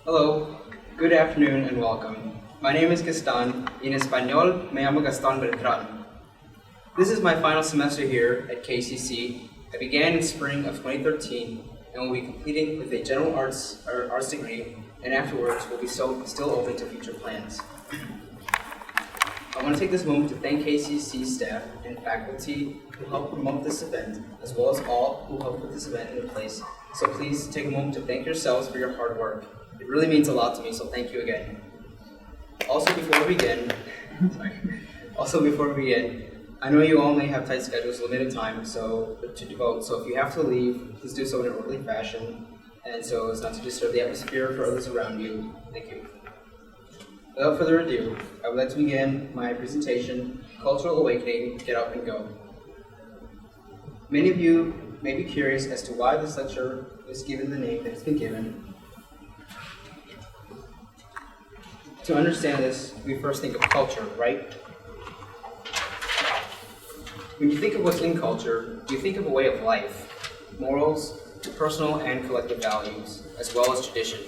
Hello, good afternoon and welcome. My name is Gaston. En español me llamo Gaston Beltran. This is my final semester here at KCC. I began in spring of 2013 and will be completing with a general arts degree, and afterwards will be still open to future plans. I want to take this moment to thank KCC staff and faculty who helped promote this event, as well as all who helped put this event into place. So please take a moment to thank yourselves for your hard work. It really means a lot to me, so thank you again. Also before we begin, I know you all may have tight schedules, limited time to devote, so if you have to leave, please do so in an orderly fashion, and so as not to disturb the atmosphere for others around you. Thank you. Without further ado, I would like to begin my presentation, Cultural Awakening, Get Up and Go. Many of you may be curious as to why this lecture is given the name that it's been given. To understand this, we first think of culture, right? When you think of what's in culture, you think of a way of life, morals, personal and collective values, as well as tradition.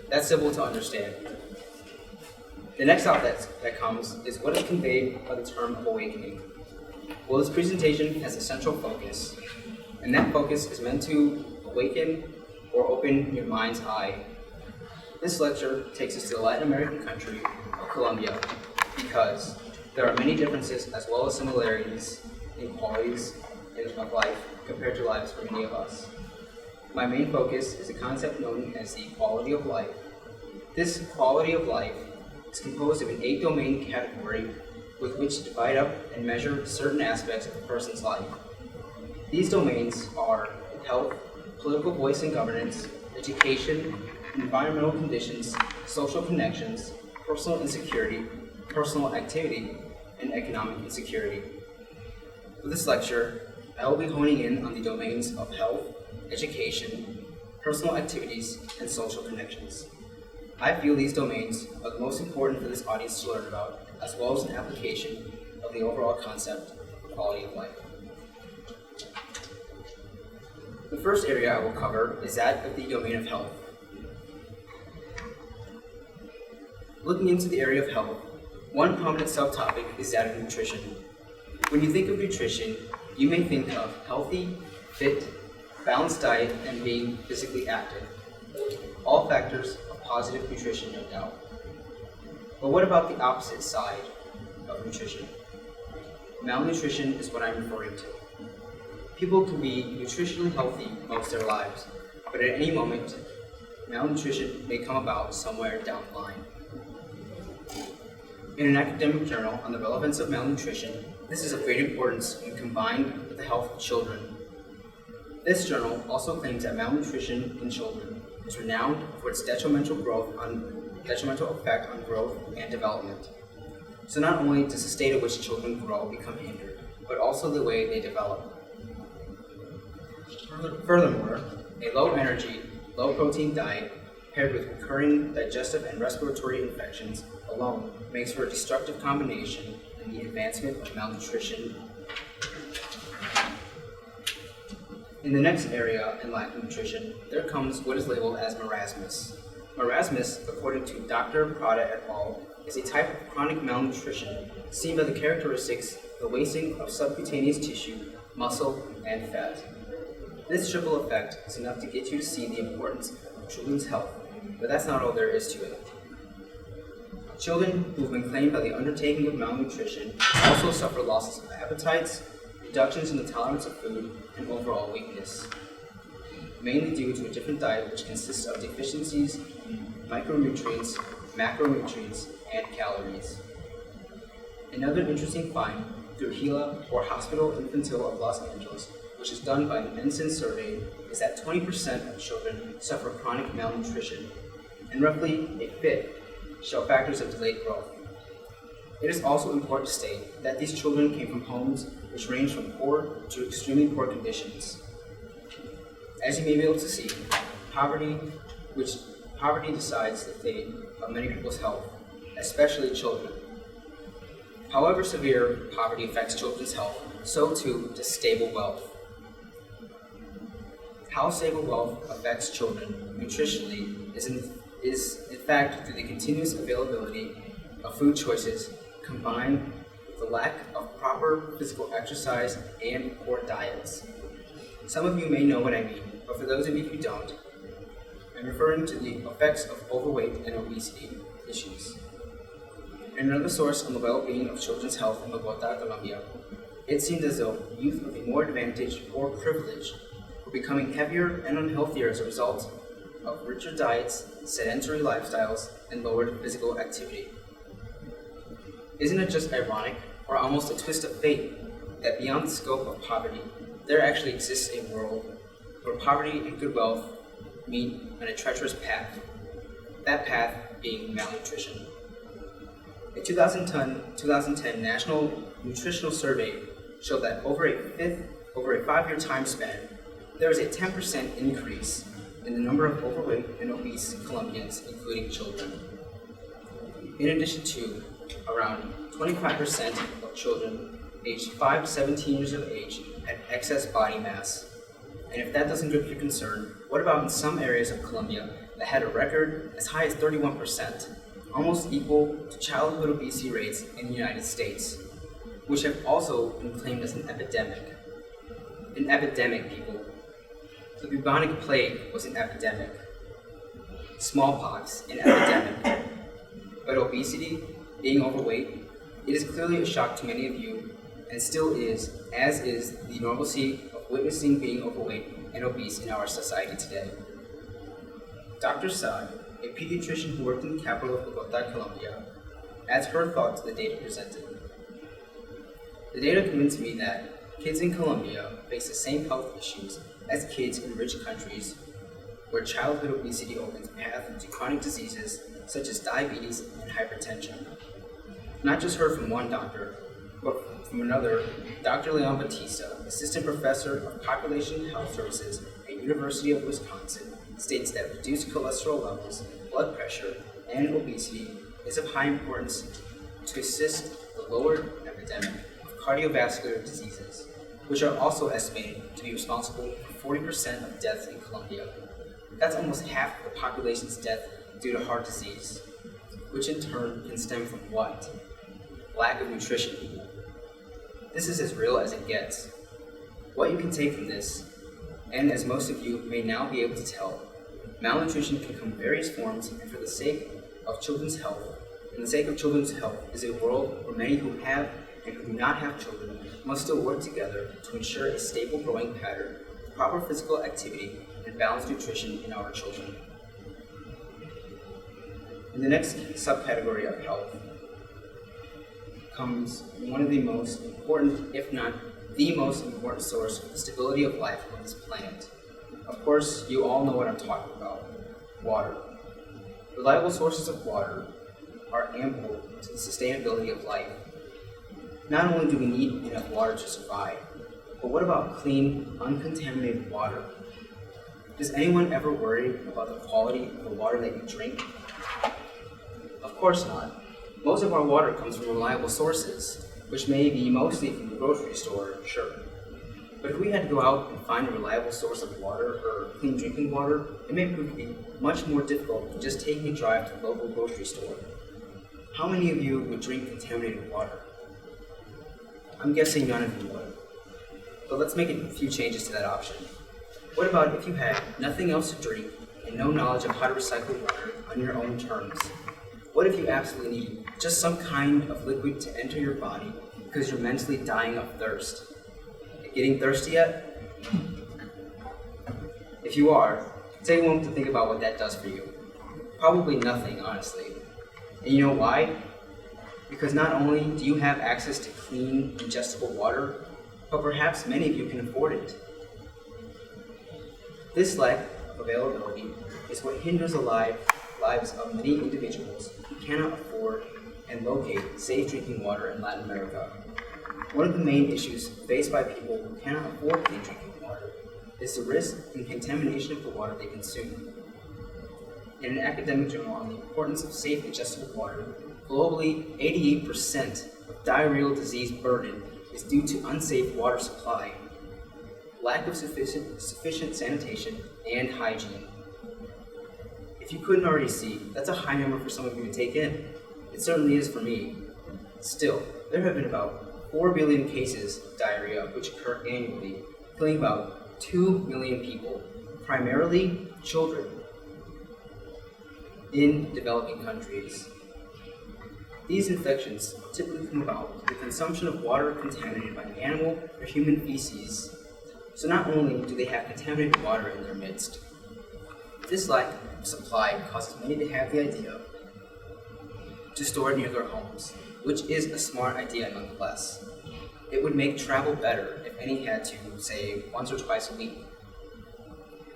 That's simple to understand. The next thought that comes is what is conveyed by the term of awakening. Well, this presentation has a central focus, and that focus is meant to awaken or open your mind's eye. This lecture takes us to the Latin American country of Colombia because there are many differences as well as similarities in qualities of life compared to lives for many of us. My main focus is a concept known as the quality of life. This quality of life is composed of an 8-domain category with which to divide up and measure certain aspects of a person's life. These domains are health, political voice and governance, education, environmental conditions, social connections, personal insecurity, personal activity, and economic insecurity. For this lecture, I will be honing in on the domains of health, education, personal activities, and social connections. I feel these domains are the most important for this audience to learn about, as well as an application of the overall concept of quality of life. The first area I will cover is that of the domain of health. Looking into the area of health, one prominent subtopic is that of nutrition. When you think of nutrition, you may think of healthy, fit, balanced diet, and being physically active. All factors of positive nutrition, no doubt. But what about the opposite side of nutrition? Malnutrition is what I'm referring to. People can be nutritionally healthy most of their lives, but at any moment, malnutrition may come about somewhere down the line. In an academic journal on the relevance of malnutrition, this is of great importance when combined with the health of children. This journal also claims that malnutrition in children is renowned for its detrimental effect on growth and development. So not only does the state at which children grow become hindered, but also the way they develop. Furthermore, a low-energy, low-protein diet paired with recurring digestive and respiratory infections alone makes for a destructive combination in the advancement of malnutrition. In the next area in lack of nutrition, there comes what is labeled as marasmus. Marasmus, according to Dr. Prada et al., is a type of chronic malnutrition seen by the characteristics the wasting of subcutaneous tissue, muscle, and fat. This triple effect is enough to get you to see the importance of children's health, but that's not all there is to it. Children who have been claimed by the undertaking of malnutrition also suffer losses of appetites, reductions in the tolerance of food, and overall weakness, mainly due to a different diet which consists of deficiencies in micronutrients, macronutrients, and calories. Another interesting find through HeLa, or Hospital Infantil of Los Angeles, which is done by an Ensign survey, is that 20% of children suffer chronic malnutrition, and roughly a fifth show factors of delayed growth. It is also important to state that these children came from homes which range from poor to extremely poor conditions. As you may be able to see, poverty decides the fate of many people's health, especially children. However severe poverty affects children's health, so too does stable wealth. How stable wealth affects children nutritionally is in fact through the continuous availability of food choices combined with the lack of proper physical exercise and poor diets. Some of you may know what I mean, but for those of you who don't, I'm referring to the effects of overweight and obesity issues. In another source on the well-being of children's health in Bogota, Colombia, it seemed as though youth with a more advantaged or privileged were becoming heavier and unhealthier as a result of richer diets, sedentary lifestyles, and lowered physical activity. Isn't it just ironic, or almost a twist of fate, that beyond the scope of poverty, there actually exists a world where poverty and good wealth meet on a treacherous path, that path being malnutrition. A 2010 National Nutritional Survey showed that over a 5-year time span, there was a 10% increase in the number of overweight and obese Colombians, including children. In addition to around 25% of children aged 5 to 17 years of age had excess body mass. And if that doesn't grip your concern, what about in some areas of Colombia that had a record as high as 31%, almost equal to childhood obesity rates in the United States, which have also been claimed as an epidemic. An epidemic, people. The bubonic plague was an epidemic. Smallpox, an epidemic. But obesity, being overweight, it is clearly a shock to many of you, and still is, as is the normalcy of witnessing being overweight and obese in our society today. Dr. Saad, a pediatrician who worked in the capital of Bogota, Colombia, adds her thought to the data presented. The data convinced me that kids in Colombia face the same health issues as kids in rich countries, where childhood obesity opens path to chronic diseases such as diabetes and hypertension. Not just heard from one doctor, but from another, Dr. Leon Batista, assistant professor of population health services at University of Wisconsin, states that reduced cholesterol levels, blood pressure, and obesity is of high importance to assist the lowered epidemic of cardiovascular diseases, which are also estimated to be responsible for 40% of deaths in Colombia. That's almost half of the population's death due to heart disease, which in turn can stem from what? Lack of nutrition, people. This is as real as it gets. What you can take from this, and as most of you may now be able to tell, malnutrition can come in various forms, and for the sake of children's health, is a world where many who have and who do not have children must still work together to ensure a stable growing pattern of proper physical activity and balanced nutrition in our children. In the next subcategory of health comes one of the most important, if not the most important source for the stability of life on this planet. Of course, you all know what I'm talking about: water. Reliable sources of water are ample to the sustainability of life. Not only do we need enough water to survive, but what about clean, uncontaminated water? Does anyone ever worry about the quality of the water that you drink? Of course not. Most of our water comes from reliable sources, which may be mostly from the grocery store, sure. But if we had to go out and find a reliable source of water or clean drinking water, it may prove to be much more difficult than just taking a drive to the local grocery store. How many of you would drink contaminated water? I'm guessing none of you would. But let's make a few changes to that option. What about if you had nothing else to drink and no knowledge of how to recycle water on your own terms? What if you absolutely need just some kind of liquid to enter your body because you're mentally dying of thirst? Getting thirsty yet? If you are, take a moment to think about what that does for you. Probably nothing, honestly. And you know why? Because not only do you have access to clean, ingestible water, but perhaps many of you can afford it. This lack of availability is what hinders the lives of many individuals who cannot afford and locate safe drinking water in Latin America. One of the main issues faced by people who cannot afford clean drinking water is the risk and contamination of the water they consume. In an academic journal on the importance of safe ingestible water, globally 88% of diarrheal disease burden is due to unsafe water supply. lack of sufficient sanitation, and hygiene. If you couldn't already see, that's a high number for some of you to take in. It certainly is for me. Still, there have been about 4 billion cases of diarrhea which occur annually, killing about 2 million people, primarily children, in developing countries. These infections typically come about through the consumption of water contaminated by animal or human feces. So not only do they have contaminated water in their midst, this lack of supply causes many to have the idea to store it near their homes, which is a smart idea nonetheless. It would make travel better if any had to, say, once or twice a week.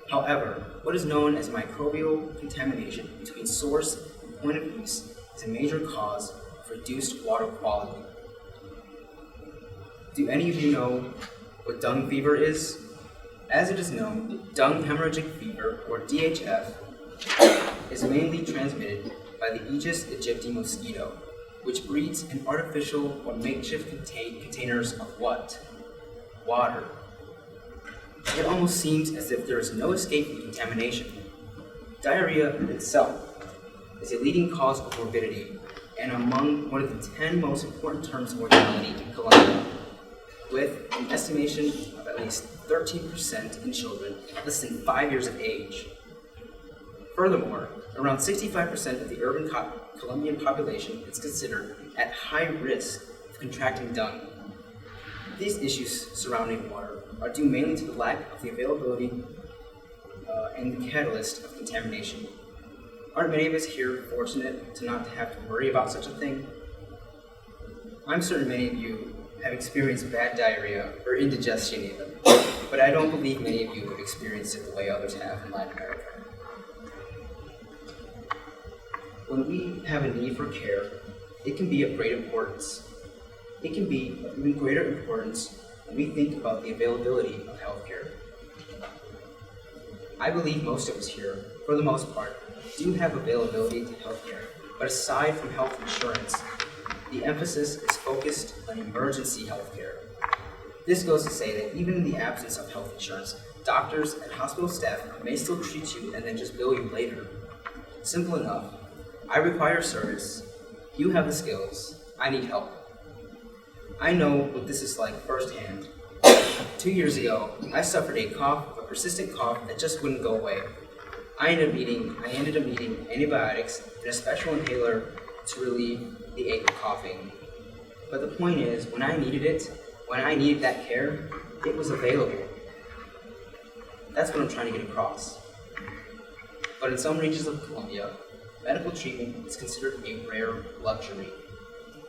However, what is known as microbial contamination between source and point of use is a major cause of reduced water quality. Do any of you know what dung fever is? As it is known, dung hemorrhagic fever, or DHF, is mainly transmitted by the Aedes aegypti mosquito, which breeds in artificial or makeshift containers of what? Water. It almost seems as if there is no escape from contamination. Diarrhea itself is a leading cause of morbidity and among one of the 10 most important terms of mortality in Colombia, with an estimation of at least 13% in children less than 5 years of age. Furthermore, around 65% of the urban Colombian population is considered at high risk of contracting dung. These issues surrounding water are due mainly to the lack of the availability and the catalyst of contamination. Aren't many of us here fortunate to not have to worry about such a thing? I'm certain many of you have experienced bad diarrhea or indigestion even, but I don't believe many of you have experienced it the way others have in Latin America. When we have a need for care, it can be of great importance. It can be of even greater importance when we think about the availability of healthcare. I believe most of us here, for the most part, do have availability to healthcare, but aside from health insurance, the emphasis is focused on emergency healthcare. This goes to say that even in the absence of health insurance, doctors and hospital staff may still treat you and then just bill you later. Simple enough. I require service. You have the skills. I need help. I know what this is like firsthand. 2 years ago, I suffered a persistent cough that just wouldn't go away. I ended up needing antibiotics and a special inhaler to relieve the ache of coughing. But the point is, when I needed that care, it was available. That's what I'm trying to get across. But in some regions of Colombia, medical treatment is considered a rare luxury.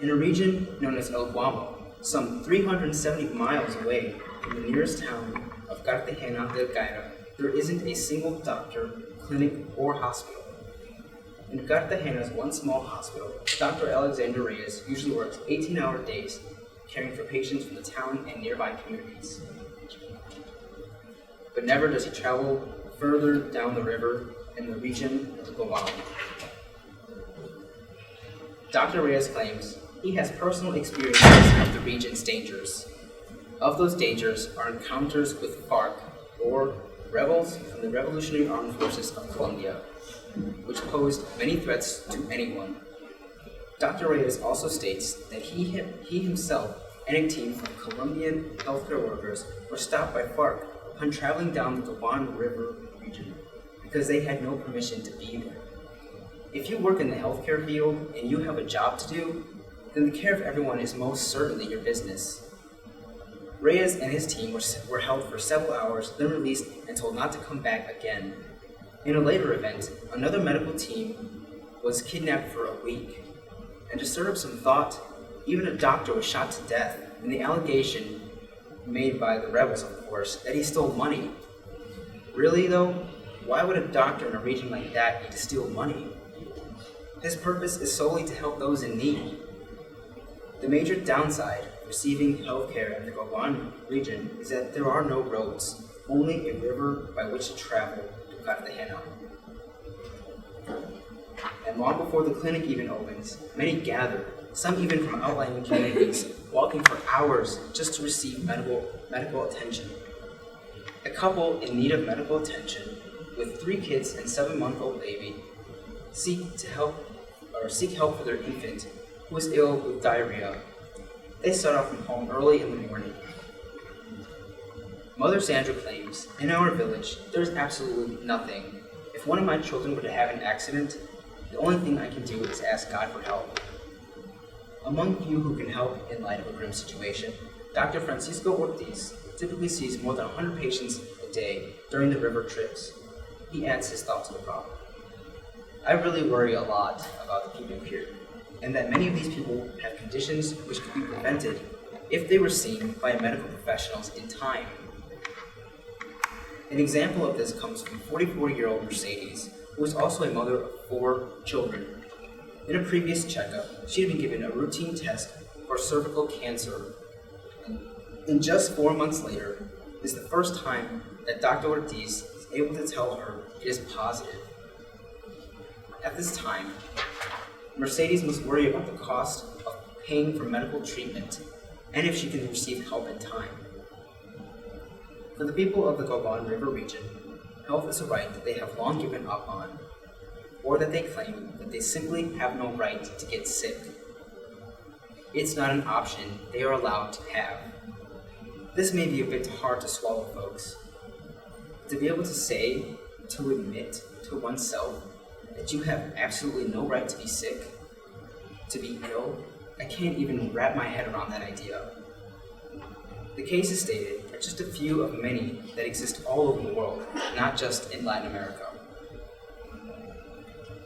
In a region known as El Guamo, some 370 miles away from the nearest town of Cartagena del Caira, there isn't a single doctor, clinic, or hospital. In Cartagena's one small hospital, Dr. Alexander Reyes usually works 18-hour days caring for patients from the town and nearby communities. But never does he travel further down the river in the region of Guam. Dr. Reyes claims he has personal experiences of the region's dangers. Of those dangers are encounters with FARC, or rebels from the Revolutionary Armed Forces of Colombia, which posed many threats to anyone. Dr. Reyes also states that he himself and a team of Colombian healthcare workers were stopped by FARC upon traveling down the Guan River region because they had no permission to be there. If you work in the healthcare field and you have a job to do, then the care of everyone is most certainly your business. Reyes and his team were held for several hours, then released and told not to come back again. In a later event, another medical team was kidnapped for a week. And to stir up some thought, even a doctor was shot to death, and the allegation made by the rebels, of course, that he stole money. Really, though? Why would a doctor in a region like that need to steal money? His purpose is solely to help those in need. The major downside of receiving health care in the Guan region is that there are no roads, only a river by which to travel to Cartagena. And long before the clinic even opens, many gather, some even from outlying communities, walking for hours just to receive medical attention. A couple in need of medical attention with 3 kids and 7-month-old baby seek help for their infant who is ill with diarrhea. They start off from home early in the morning. Mother Sandra claims, in our village, there is absolutely nothing. If one of my children were to have an accident, the only thing I can do is ask God for help. Among few who can help in light of a grim situation, Dr. Francisco Ortiz typically sees more than 100 patients a day during the river trips. He adds his thoughts to the problem. I really worry a lot about the people here, and that many of these people have conditions which could be prevented if they were seen by medical professionals in time. An example of this comes from 44-year-old Mercedes, who is also a mother of 4 children. In a previous checkup, she had been given a routine test for cervical cancer, and just 4 months later, is the first time that Dr. Ortiz is able to tell her it is positive. At this time, Mercedes must worry about the cost of paying for medical treatment and if she can receive help in time. For the people of the Goban River region, health is a right that they have long given up on, or that they claim that they simply have no right to get sick. It's not an option they are allowed to have. This may be a bit hard to swallow, folks. To be able to admit to oneself that you have absolutely no right to be sick, to be ill, I can't even wrap my head around that idea. The cases stated are just a few of many that exist all over the world, not just in Latin America.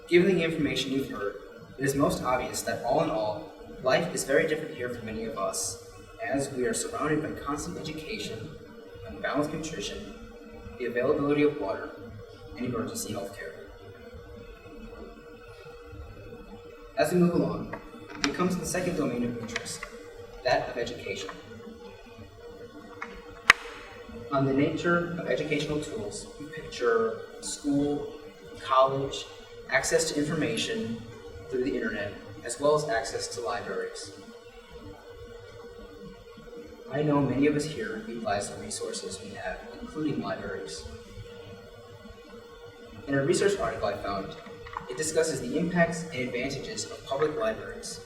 Given the information you've heard, it is most obvious that all in all, life is very different here for many of us, as we are surrounded by constant education, unbalanced nutrition, the availability of water, and emergency health care. As we move along, we come to the second domain of interest, that of education. On the nature of educational tools, we picture school, college, access to information through the internet, as well as access to libraries. I know many of us here utilize the resources we have, including libraries. In a research article I found, it discusses the impacts and advantages of public libraries.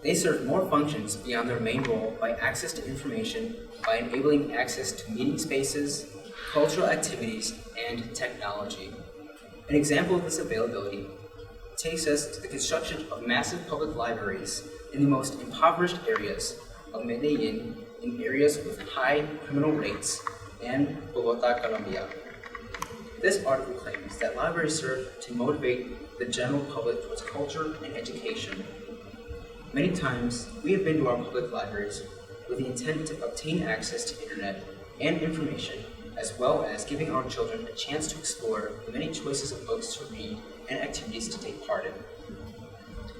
They serve more functions beyond their main role by access to information, by enabling access to meeting spaces, cultural activities, and technology. An example of this availability takes us to the construction of massive public libraries in the most impoverished areas of Medellin, in areas with high criminal rates, and Bogota, Colombia. This article claims that libraries serve to motivate the general public towards culture and education. Many times, we have been to our public libraries with the intent to obtain access to internet and information, as well as giving our children a chance to explore the many choices of books to read and activities to take part in.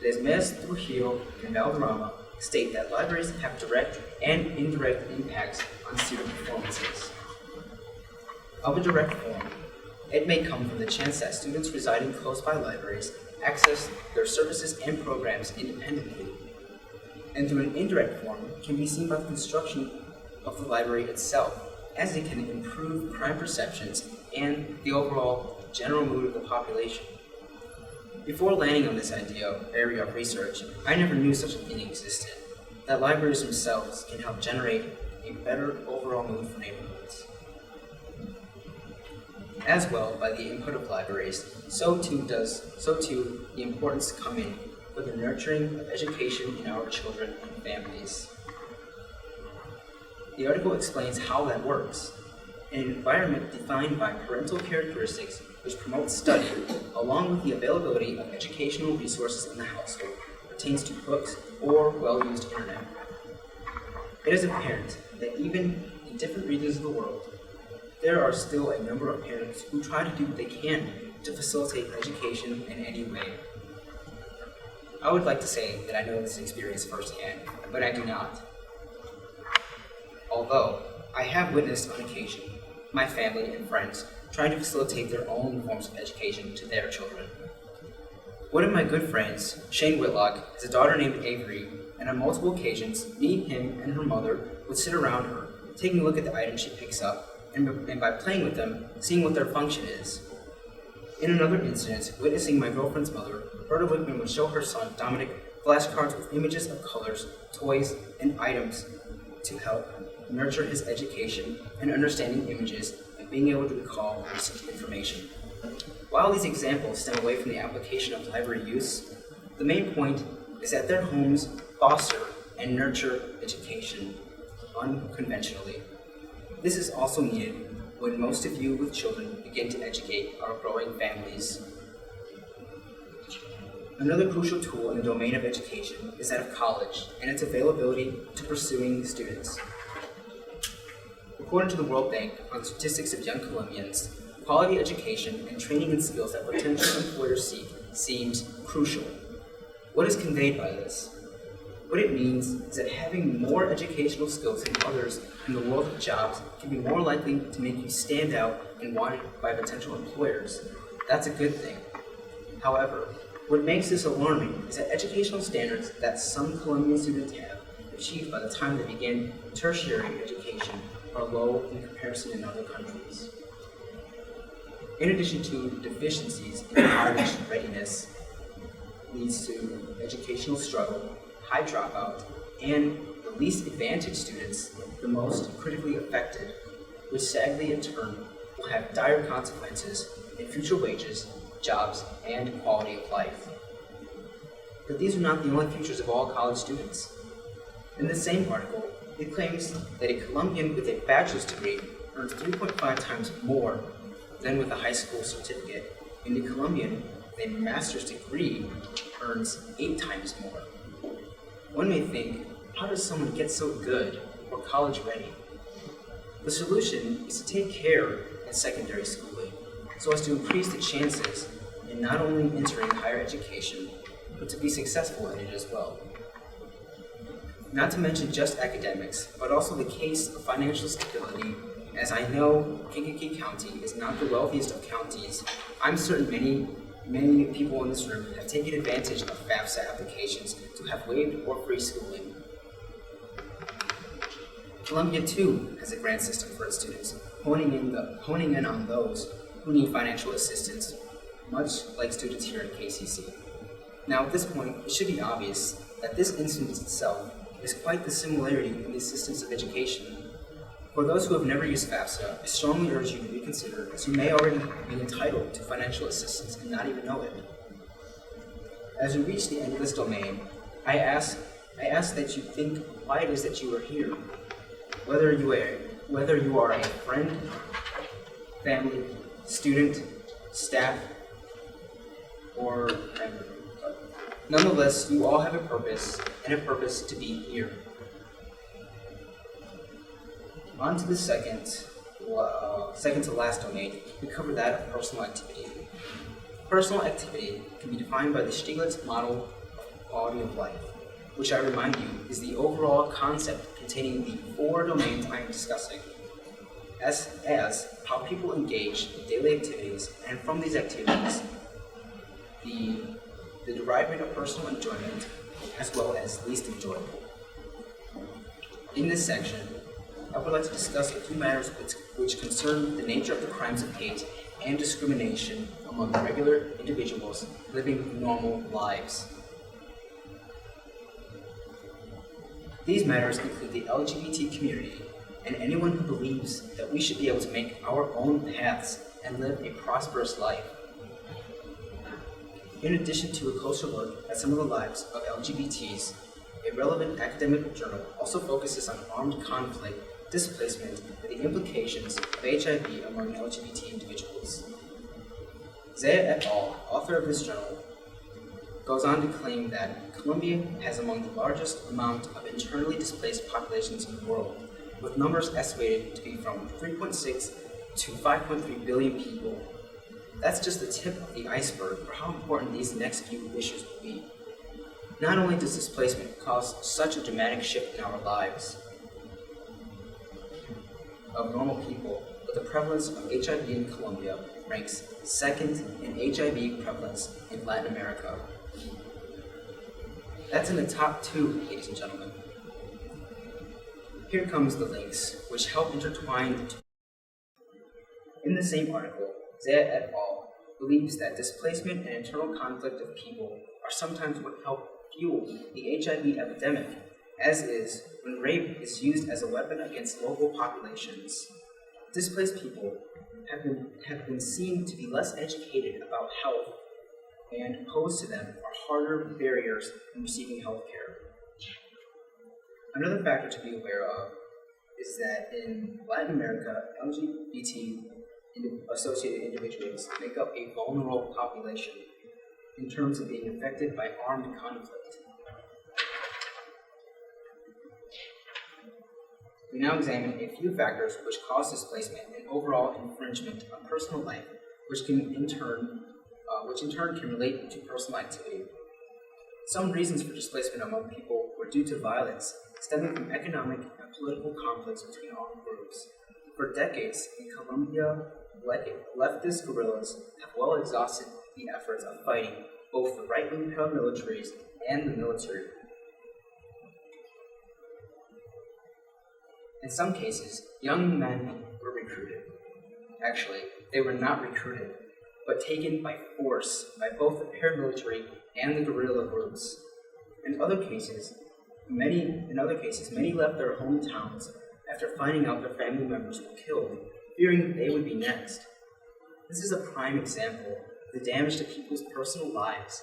Les Mes, Trujillo, and Valderrama state that libraries have direct and indirect impacts on student performances. Of a direct form, it may come from the chance that students residing close by libraries access their services and programs independently, and through an indirect form can be seen by the construction of the library itself, as it can improve crime perceptions and the overall general mood of the population. Before landing on this area of research, I never knew such a thing existed, that libraries themselves can help generate a better overall mood for neighborhoods. As well, by the input of libraries, so too the importance come in for the nurturing of education in our children and families. The article explains how that works. An environment defined by parental characteristics which promotes study, along with the availability of educational resources in the household, pertains to books or well-used internet. It is apparent that even in different regions of the world, there are still a number of parents who try to do what they can to facilitate education in any way. I would like to say that I know this experience firsthand, but I do not. Although I have witnessed on occasion my family and friends trying to facilitate their own forms of education to their children. One of my good friends, Shane Whitlock, has a daughter named Avery, and on multiple occasions, me, him, and her mother would sit around her, taking a look at the items she picks up, and by playing with them, seeing what their function is. In another instance, witnessing my girlfriend's mother, Berta Wickman would show her son, Dominic, flashcards with images of colors, toys, and items to help nurture his education and understanding images and being able to recall recent information. While these examples stem away from the application of library use, the main point is that their homes foster and nurture education unconventionally. This is also needed when most of you with children begin to educate our growing families. Another crucial tool in the domain of education is that of college and its availability to pursuing students. According to the World Bank on statistics of young Colombians, quality education and training in skills that potential employers seek seems crucial. What is conveyed by this? What it means is that having more educational skills than others in the world of jobs can be more likely to make you stand out and wanted by potential employers. That's a good thing. However, what makes this alarming is that educational standards that some Colombian students have achieved by the time they begin tertiary education are low in comparison in other countries. In addition to deficiencies in college readiness, leads to educational struggle, high dropout, and the least advantaged students, the most critically affected, which sadly in turn will have dire consequences in future wages, jobs, and quality of life. But these are not the only futures of all college students. In the same article, it claims that a Colombian with a bachelor's degree earns 3.5 times more than with a high school certificate, and a Colombian with a master's degree earns 8 times more. One may think, how does someone get so good or college ready? The solution is to take care in secondary schooling so as to increase the chances in not only entering higher education, but to be successful in it as well. Not to mention just academics, but also the case of financial stability. As I know KCC County is not the wealthiest of counties, I'm certain many people in this room have taken advantage of FAFSA applications to have waived or free schooling. Colombia too has a grant system for its students, honing in on those who need financial assistance, much like students here at KCC. Now at this point, it should be obvious that this instance itself is quite the similarity in the assistance of education. For those who have never used FAFSA, I strongly urge you to reconsider, as you may already be entitled to financial assistance and not even know it. As we reach the end of this domain, I ask that you think why it is that you are here. Whether you are a friend, family, student, staff, or member. Nonetheless, you all have a purpose, and a purpose to be here. On to the second to last domain, we cover that of personal activity. Personal activity can be defined by the Stiglitz model of quality of life, which I remind you is the overall concept containing the 4 domains I am discussing, as how people engage in daily activities, and from these activities, the derivement of personal enjoyment, as well as least enjoyable. In this section, I would like to discuss a few matters which concern the nature of the crimes of hate and discrimination among regular individuals living normal lives. These matters include the LGBT community and anyone who believes that we should be able to make our own paths and live a prosperous life. In addition to a closer look at some of the lives of LGBTs, a relevant academic journal also focuses on armed conflict, displacement, and the implications of HIV among LGBT individuals. Zaya et al., author of this journal, goes on to claim that Colombia has among the largest amount of internally displaced populations in the world, with numbers estimated to be from 3.6 to 5.3 billion people. That's just the tip of the iceberg for how important these next few issues will be. Not only does displacement cause such a dramatic shift in our lives of normal people, but the prevalence of HIV in Colombia ranks second in HIV prevalence in Latin America. That's in the top 2, ladies and gentlemen. Here comes the links, which help intertwine the In the same article, Zaya et al. Believes that displacement and internal conflict of people are sometimes what help fuel the HIV epidemic, as is when rape is used as a weapon against local populations. Displaced people have been seen to be less educated about health, and posed to them are harder barriers in receiving health care. Another factor to be aware of is that in Latin America, LGBT-associated individuals make up a vulnerable population in terms of being affected by armed conflict. We now examine a few factors which cause displacement and overall infringement on personal life, which in turn can relate to personal activity. Some reasons for displacement among people were due to violence stemming from economic and political conflicts between armed groups. For decades in Colombia, leftist guerrillas have well exhausted the efforts of fighting both the right-wing paramilitaries and the military. In some cases, young men were recruited. Actually, they were not recruited, but taken by force by both the paramilitary and the guerrilla groups. In other cases, many left their hometowns after finding out their family members were killed, fearing they would be next. This is a prime example of the damage to people's personal lives,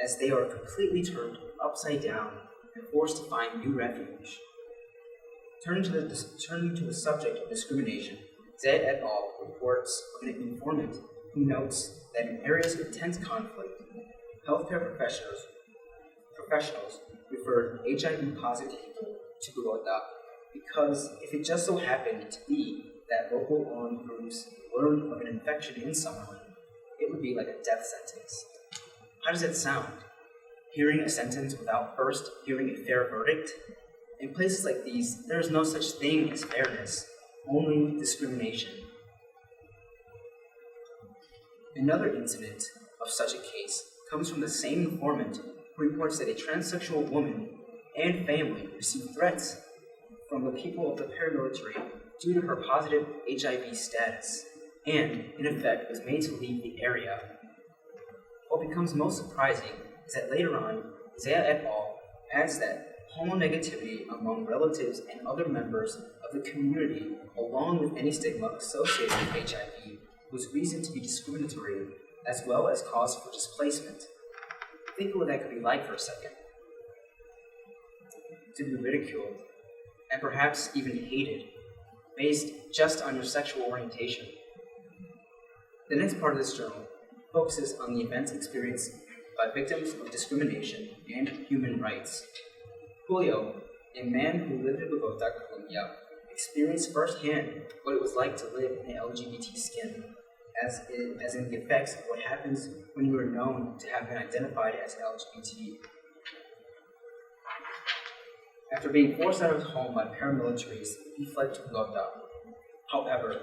as they are completely turned upside down and forced to find new refuge. Turning to the subject of discrimination, Zed et al. Reports of an informant who notes that in areas of intense conflict, healthcare professionals referred HIV-positive people to Bogota because if it just so happened to be that local armed groups learned of an infection in someone, it would be like a death sentence. How does it sound? Hearing a sentence without first hearing a fair verdict? In places like these, there is no such thing as fairness, only discrimination. Another incident of such a case comes from the same informant who reports that a transsexual woman and family received threats from the people of the paramilitary due to her positive HIV status, and, in effect, was made to leave the area. What becomes most surprising is that later on, Zaya et al. Adds that homonegativity among relatives and other members of the community, along with any stigma associated with HIV, was reason to be discriminatory as well as cause for displacement. Think of what that could be like for a second. To be ridiculed, and perhaps even hated, based just on your sexual orientation. The next part of this journal focuses on the events experienced by victims of discrimination and human rights. Julio, a man who lived in Bogota, Colombia, experienced firsthand what it was like to live in an LGBT skin, as in the effects of what happens when you are known to have been identified as LGBT. After being forced out of his home by paramilitaries, he fled to Bogota. However,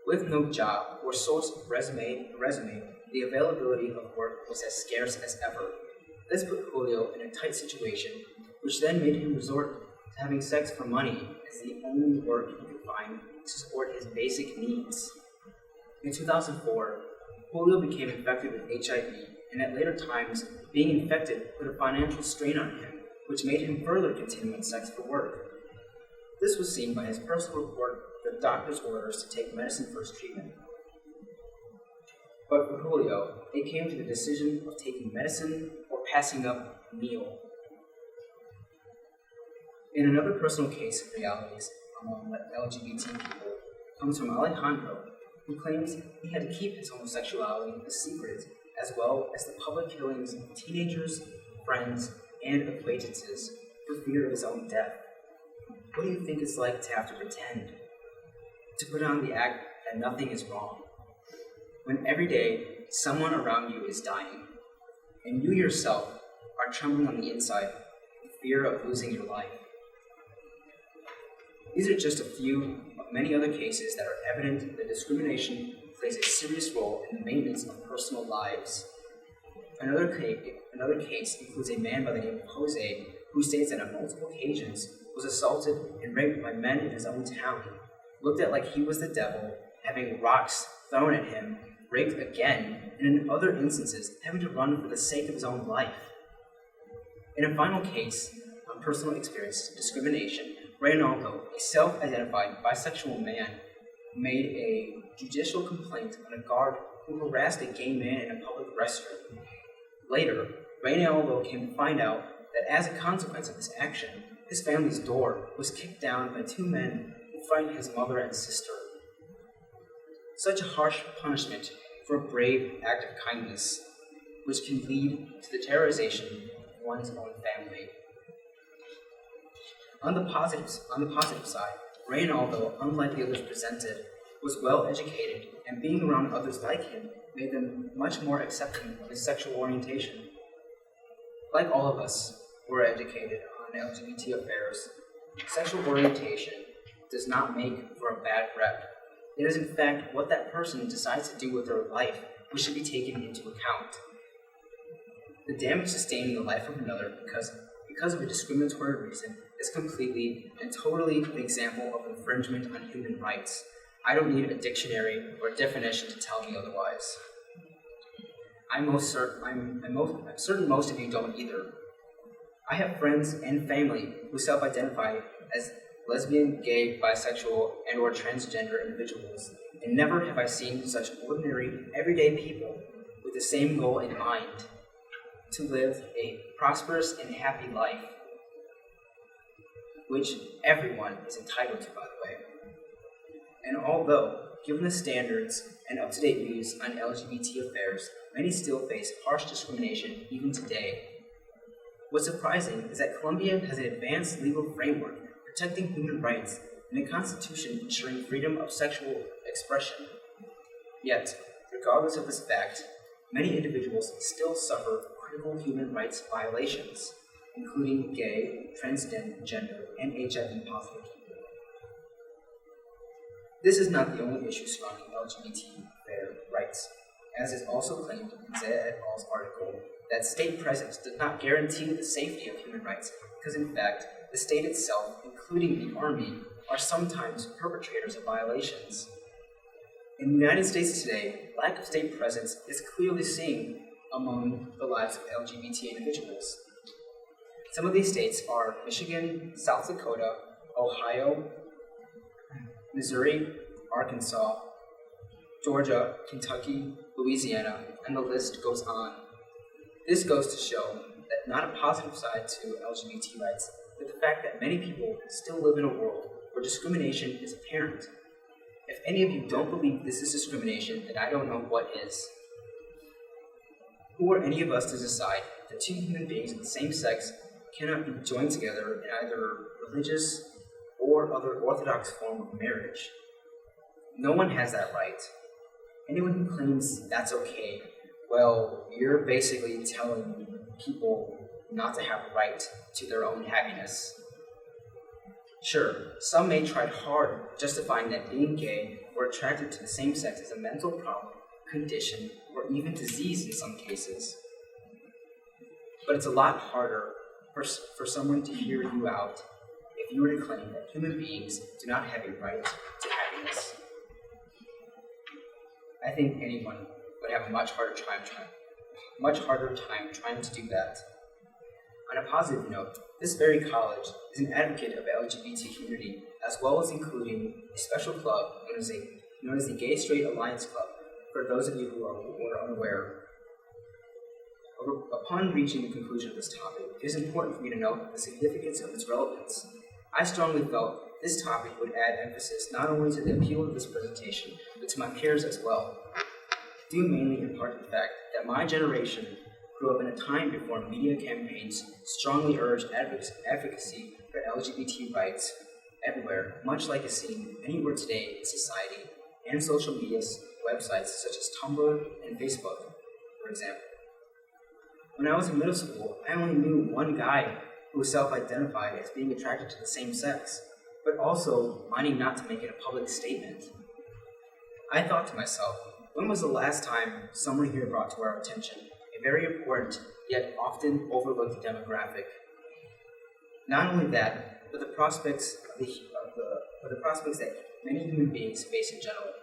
with no job or source of resume, the availability of work was as scarce as ever. This put Julio in a tight situation, which then made him resort to having sex for money as the only work he could find to support his basic needs. In 2004, Julio became infected with HIV, and at later times, being infected put a financial strain on him, which made him further continue in sex for work. This was seen by his personal report of the doctor's orders to take medicine for his treatment. But for Julio, it came to the decision of taking medicine or passing up a meal. In another personal case of realities among LGBT people comes from Alejandro, who claims he had to keep his homosexuality a secret, as well as the public killings of teenagers, friends, and acquaintances for fear of his own death. What do you think it's like to have to pretend? To put on the act that nothing is wrong, when every day someone around you is dying, and you yourself are trembling on the inside with fear of losing your life. These are just a few of many other cases that are evident that discrimination plays a serious role in the maintenance of personal lives. Another case includes a man by the name of Jose, who states that on multiple occasions was assaulted and raped by men in his own town, looked at like he was the devil, having rocks thrown at him, raped again, and in other instances, having to run for the sake of his own life. In a final case of personal experience discrimination, Reynaldo, a self-identified bisexual man, made a judicial complaint on a guard who harassed a gay man in a public restroom. Later, Reynaldo came to find out that as a consequence of this action, his family's door was kicked down by two men who frightened his mother and sister. Such a harsh punishment for a brave act of kindness, which can lead to the terrorization of one's own family. On the positive side, Reynaldo, unlike the others presented, was well educated, and being around others like him made them much more accepting of his sexual orientation. Like all of us who are educated on LGBT affairs, sexual orientation does not make for a bad rep. It is in fact what that person decides to do with their life which should be taken into account. The damage sustained in the life of another because of a discriminatory reason is completely and totally an example of infringement on human rights. I don't need a dictionary or a definition to tell me otherwise. I'm certain most of you don't either. I have friends and family who self-identify as lesbian, gay, bisexual, and or transgender individuals, and never have I seen such ordinary, everyday people with the same goal in mind, to live a prosperous and happy life, which everyone is entitled to, by the way. And although, given the standards and up-to-date views on LGBT affairs, many still face harsh discrimination even today. What's surprising is that Colombia has an advanced legal framework protecting human rights and a constitution ensuring freedom of sexual expression. Yet, regardless of this fact, many individuals still suffer critical human rights violations, including gay, transgender, and HIV-positive people. This is not the only issue surrounding LGBT fair rights, as is also claimed in Zia et al.'s article that state presence does not guarantee the safety of human rights, because in fact, the state itself, including the army, are sometimes perpetrators of violations. In the United States today, lack of state presence is clearly seen among the lives of LGBT individuals. Some of these states are Michigan, South Dakota, Ohio, Missouri, Arkansas, Georgia, Kentucky, Louisiana, and the list goes on. This goes to show that not a positive side to LGBT rights, but the fact that many people still live in a world where discrimination is apparent. If any of you don't believe this is discrimination, then I don't know what is. Who are any of us to decide that two human beings of the same sex cannot be joined together in either religious or other orthodox form of marriage? No one has that right. Anyone who claims that's okay, well, you're basically telling people not to have a right to their own happiness. Sure, some may try hard justifying that being gay or attracted to the same sex is a mental problem, condition, or even disease in some cases. But it's a lot harder for someone to hear you out if you were to claim that human beings do not have a right to happiness. I think anyone would have a much harder time trying to do that. On a positive note, this very college is an advocate of the LGBT community, as well as including a special club known as the Gay Straight Alliance Club, for those of you who are unaware. Upon reaching the conclusion of this topic, it is important for me to note the significance of its relevance. I strongly felt this topic would add emphasis not only to the appeal of this presentation, but to my peers as well, due mainly in part to the fact that my generation grew up in a time before media campaigns strongly urged advocacy for LGBT rights everywhere, much like is seen anywhere today in society, and social media websites such as Tumblr and Facebook, for example. When I was in middle school, I only knew one guy who self-identified as being attracted to the same sex, but also minding not to make it a public statement. I thought to myself, when was the last time someone here brought to our attention a very important yet often overlooked demographic? Not only that, but the prospects that many human beings face in general.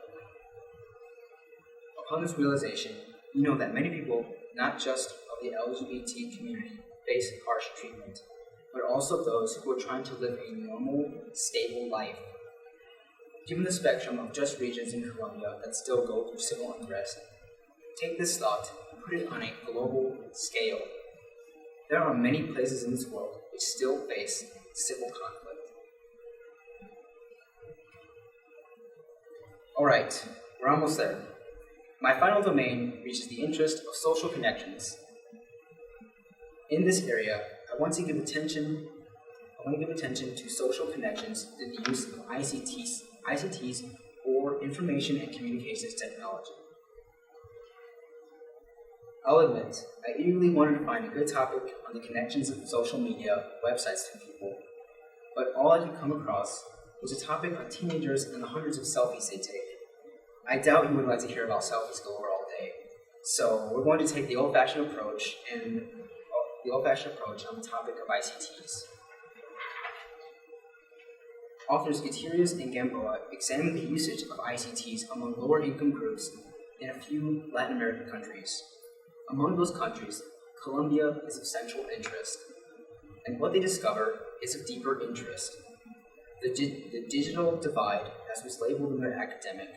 Upon this realization, you know that many people, not just of the LGBT community, face harsh treatment, but also those who are trying to live a normal, stable life. Given the spectrum of just regions in Colombia that still go through civil unrest, take this thought and put it on a global scale. There are many places in this world which still face civil conflict. Alright, we're almost there. My final domain reaches the interest of social connections. In this area, I want to give attention to social connections through the use of ICTs or information and communications technology. I'll admit, I eagerly wanted to find a good topic on the connections of social media websites to people, but all I could come across was a topic on teenagers and the hundreds of selfies they take. I doubt you would like to hear about selfies go over all day, so we're going to take the old-fashioned approach on the topic of ICTs. Authors Gutierrez and Gamboa examine the usage of ICTs among lower-income groups in a few Latin American countries. Among those countries, Colombia is of central interest, and what they discover is of deeper interest. The digital divide, as was labeled in their academic,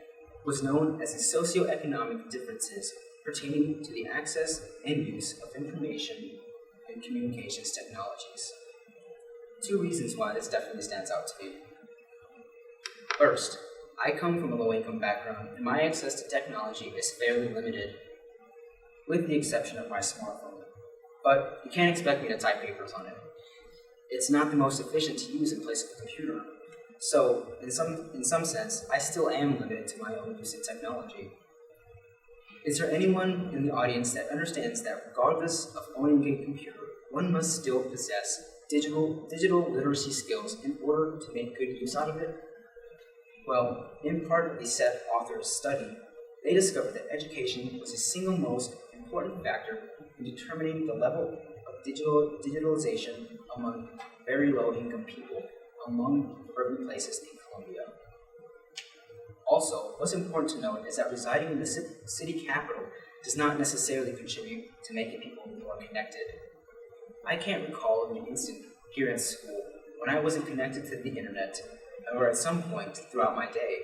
was known as the socioeconomic differences pertaining to the access and use of information and communications technologies. Two reasons why this definitely stands out to me. First, I come from a low-income background, and my access to technology is fairly limited, with the exception of my smartphone. But you can't expect me to type papers on it. It's not the most efficient to use in place of a computer. So, in some sense, I still am limited to my own use of technology. Is there anyone in the audience that understands that regardless of owning a computer, one must still possess digital literacy skills in order to make good use out of it? Well, in part of the said author's study, they discovered that education was the single most important factor in determining the level of digitalization among very low-income people among urban places in Colombia. Also, what's important to note is that residing in the city capital does not necessarily contribute to making people more connected. I can't recall an instant here at school when I wasn't connected to the internet or at some point throughout my day.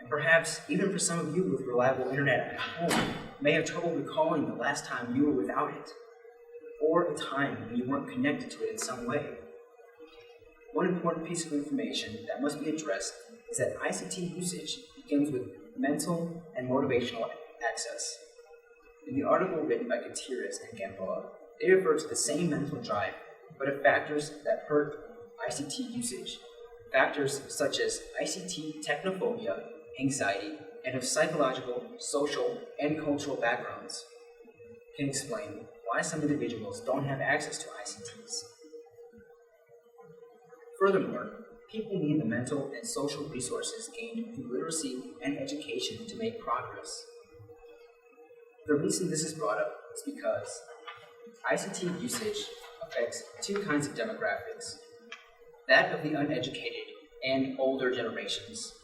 And perhaps even for some of you with reliable internet at home may have trouble recalling the last time you were without it, or a time when you weren't connected to it in some way. One important piece of information that must be addressed is that ICT usage begins with mental and motivational access. In the article written by Gutierrez and Gamboa, they refer to the same mental drive, but of factors that hurt ICT usage, factors such as ICT technophobia, anxiety, and of psychological, social, and cultural backgrounds, can explain why some individuals don't have access to ICTs. Furthermore, people need the mental and social resources gained through literacy and education to make progress. The reason this is brought up is because ICT usage affects two kinds of demographics, that of the uneducated and older generations.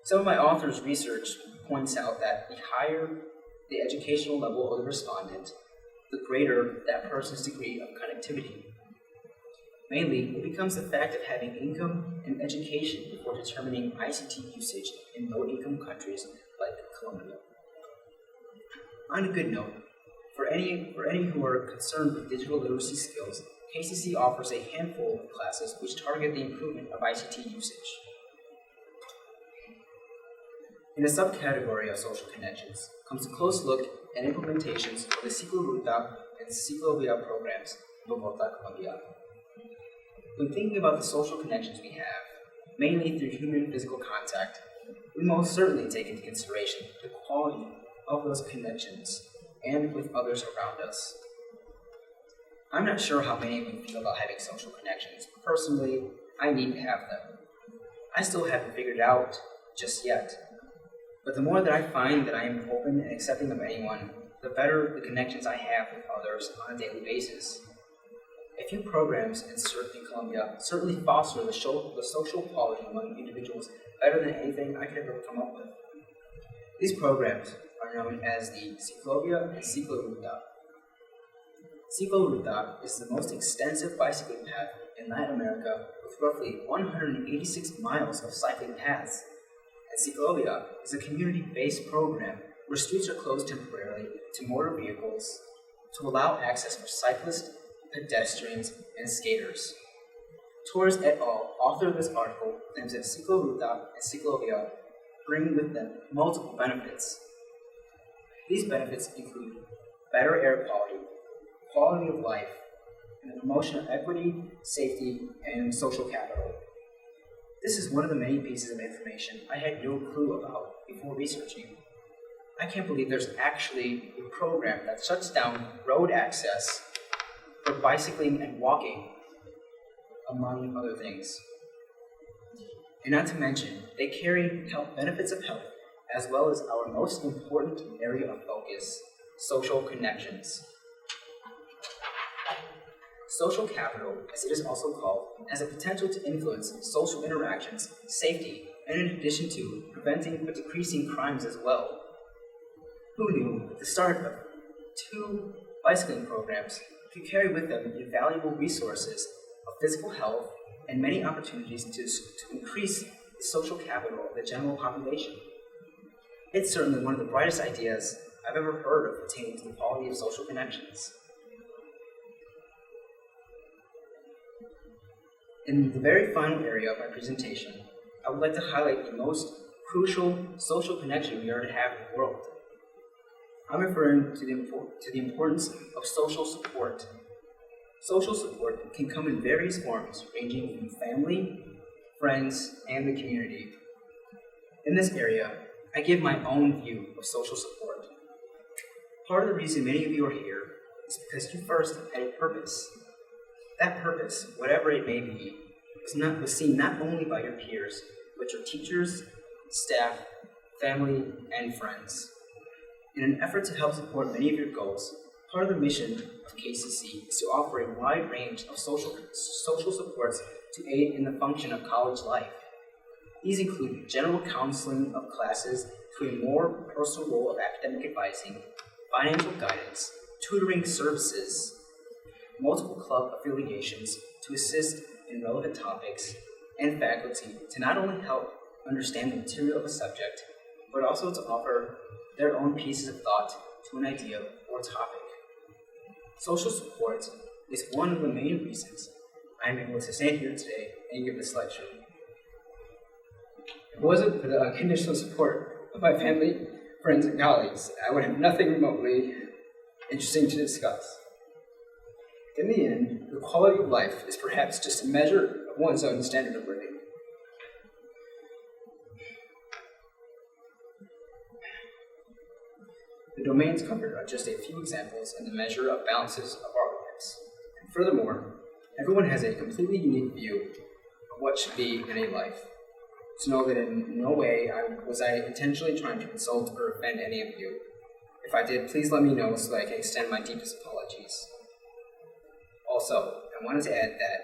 Some of my author's research points out that the higher the educational level of the respondent, the greater that person's degree of connectivity. Mainly, it becomes the fact of having income and education before determining ICT usage in low-income countries like Colombia. On a good note, for any who are concerned with digital literacy skills, KCC offers a handful of classes which target the improvement of ICT usage. In a subcategory of social connections comes a close look at implementations of the Cicloruta and Ciclovia programs in Bogota, Colombia. When thinking about the social connections we have, mainly through human physical contact, we most certainly take into consideration the quality of those connections and with others around us. I'm not sure how many of you feel about having social connections. Personally, I need to have them. I still haven't figured it out just yet. But the more that I find that I am open and accepting of anyone, the better the connections I have with others on a daily basis. A few programs in Colombia certainly foster the social quality among individuals better than anything I could ever come up with. These programs are known as the Ciclovia and Cicloruta. Cicloruta is the most extensive bicycling path in Latin America with roughly 186 miles of cycling paths. And Ciclovia is a community-based program where streets are closed temporarily to motor vehicles to allow access for cyclists, pedestrians, and skaters. Torres et al., author of this article, claims that Cicloruta and Ciclovia bring with them multiple benefits. These benefits include better air quality, quality of life, and the promotion of equity, safety, and social capital. This is one of the many pieces of information I had no clue about before researching. I can't believe there's actually a program that shuts down road access for bicycling and walking, among other things. And not to mention, they carry health benefits of health, as well as our most important area of focus, social connections. Social capital, as it is also called, has a potential to influence social interactions, safety, and in addition to preventing but decreasing crimes as well. Who knew that the start of 2 bicycling programs could carry with them invaluable resources of physical health and many opportunities to increase the social capital of the general population? It's certainly one of the brightest ideas I've ever heard of pertaining to the quality of social connections. In the very final area of my presentation, I would like to highlight the most crucial social connection we are to have in the world. I'm referring to the importance of social support. Social support can come in various forms, ranging from family, friends, and the community. In this area, I give my own view of social support. Part of the reason many of you are here is because you first had a purpose. That purpose, whatever it may be, was seen not only by your peers, but your teachers, staff, family, and friends. In an effort to help support many of your goals, part of the mission of KCC is to offer a wide range of social supports to aid in the function of college life. These include general counseling of classes to a more personal role of academic advising, financial guidance, tutoring services, multiple club affiliations to assist in relevant topics, and faculty to not only help understand the material of a subject, but also to offer their own pieces of thought to an idea or topic. Social support is one of the main reasons I am able to stand here today and give this lecture. If it wasn't for the unconditional support of my family, friends, and colleagues, I would have nothing remotely interesting to discuss. In the end, the quality of life is perhaps just a measure of one's own standard of living. The domains covered are just a few examples in the measure of balances of our lives. And furthermore, everyone has a completely unique view of what should be in a life. To know that in no way was I intentionally trying to insult or offend any of you. If I did, please let me know so that I can extend my deepest apologies. Also, I wanted to add that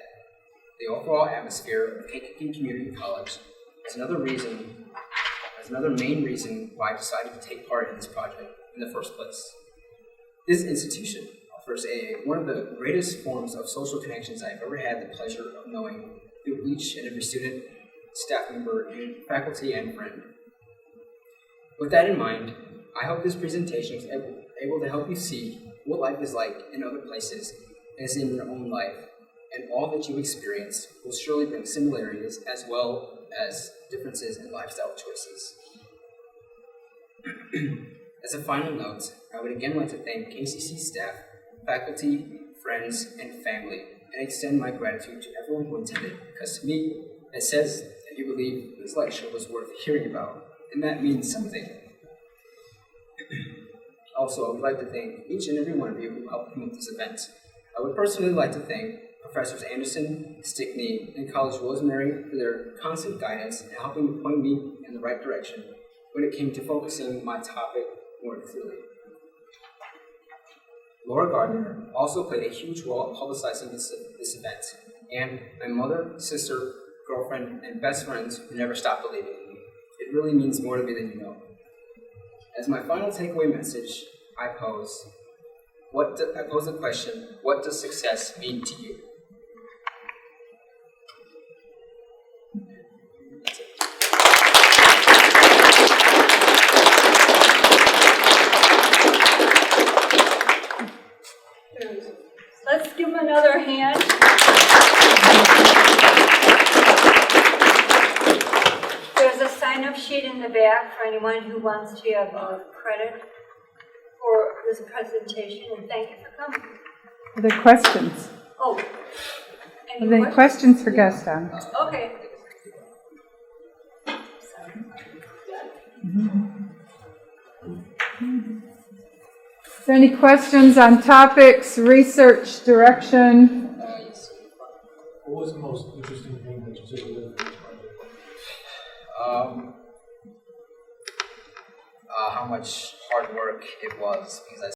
the overall atmosphere of KCC Community College is another main reason why I decided to take part in this project in the first place. This institution offers one of the greatest forms of social connections I've ever had the pleasure of knowing through each and every student, staff member, and faculty and friend. With that in mind, I hope this presentation is able to help you see what life is like in other places as in your own life, and all that you experience will surely bring similarities as well as differences in lifestyle choices. As a final note, I would again like to thank KCC staff, faculty, friends, and family, and extend my gratitude to everyone who attended, because to me, it says that you believe this lecture was worth hearing about, and that means something. Also, I would like to thank each and every one of you who helped promote this event. I would personally like to thank Professors Anderson, Stickney, and College Rosemary for their constant guidance and helping to point me in the right direction when it came to focusing my topic more clearly. Laura Gardner also played a huge role in publicizing this event, and my mother, sister, girlfriend, and best friends who never stopped believing in me. It really means more to me than you know. As my final takeaway message, I pose the question, what does success mean to you? Let's give him another hand. There's a sign-up sheet in the back for anyone who wants to have credit for this presentation, and thank you for coming. Are there questions? Oh, Are there questions for Gaston? Okay. Is there any questions on topics, research, direction? What was the most interesting thing that you took away from this project? How much hard work it was, because I